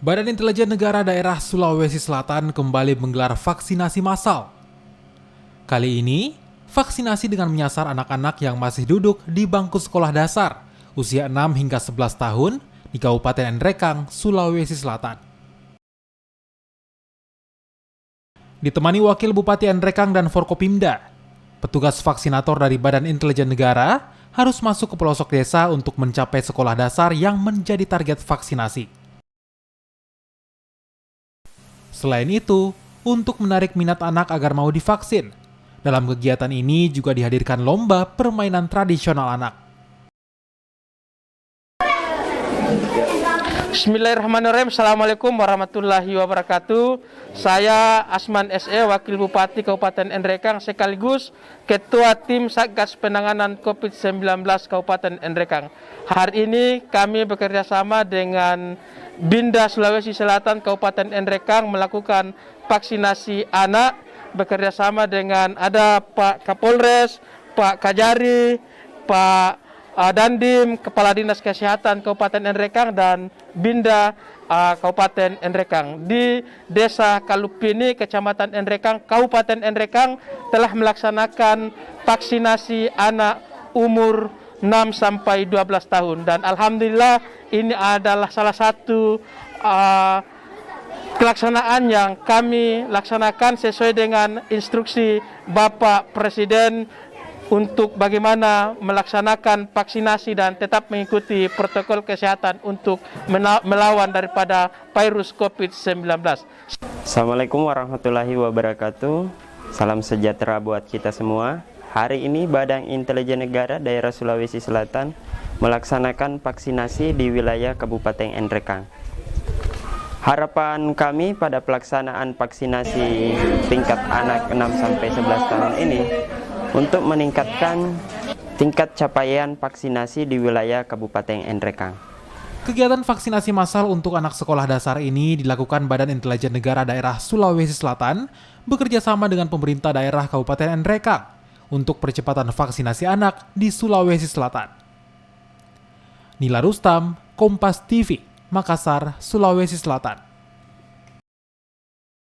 Badan Intelijen Negara Daerah Sulawesi Selatan kembali menggelar vaksinasi massal. Kali ini, vaksinasi dengan menyasar anak-anak yang masih duduk di bangku sekolah dasar, usia 6 hingga 11 tahun, di Kabupaten Nrekang, Sulawesi Selatan. Ditemani Wakil Bupati Nrekang dan Forkopimda, petugas vaksinator dari Badan Intelijen Negara harus masuk ke pelosok desa untuk mencapai sekolah dasar yang menjadi target vaksinasi. Selain itu, untuk menarik minat anak agar mau divaksin, dalam kegiatan ini juga dihadirkan lomba permainan tradisional anak. Bismillahirrahmanirrahim. Assalamualaikum warahmatullahi wabarakatuh. Saya Asman SE, Wakil Bupati Kabupaten Nrekang sekaligus Ketua Tim Satgas Penanganan COVID-19 Kabupaten Nrekang. Hari ini kami bekerja sama dengan Binda Sulawesi Selatan Kabupaten Nrekang melakukan vaksinasi anak bekerja sama dengan ada Pak Kapolres, Pak Kajari, Pak Dandim, Kepala Dinas Kesehatan Kabupaten Nrekang dan Binda Kabupaten Nrekang. Di Desa Kalupini, Kecamatan Nrekang, Kabupaten Nrekang telah melaksanakan vaksinasi anak umur 6 sampai 12 tahun dan alhamdulillah ini adalah salah satu pelaksanaan yang kami laksanakan sesuai dengan instruksi Bapak Presiden untuk bagaimana melaksanakan vaksinasi dan tetap mengikuti protokol kesehatan untuk melawan daripada virus COVID-19. Assalamualaikum warahmatullahi wabarakatuh. Salam sejahtera buat kita semua. Hari ini Badan Intelijen Negara Daerah Sulawesi Selatan melaksanakan vaksinasi di wilayah Kabupaten Nrekang. Harapan kami pada pelaksanaan vaksinasi tingkat anak 6-11 tahun ini untuk meningkatkan tingkat capaian vaksinasi di wilayah Kabupaten Nrekang. Kegiatan vaksinasi massal untuk anak sekolah dasar ini dilakukan Badan Intelijen Negara Daerah Sulawesi Selatan bekerja sama dengan pemerintah daerah Kabupaten Nrekang untuk percepatan vaksinasi anak di Sulawesi Selatan. Nila Rustam, Kompas TV, Makassar, Sulawesi Selatan.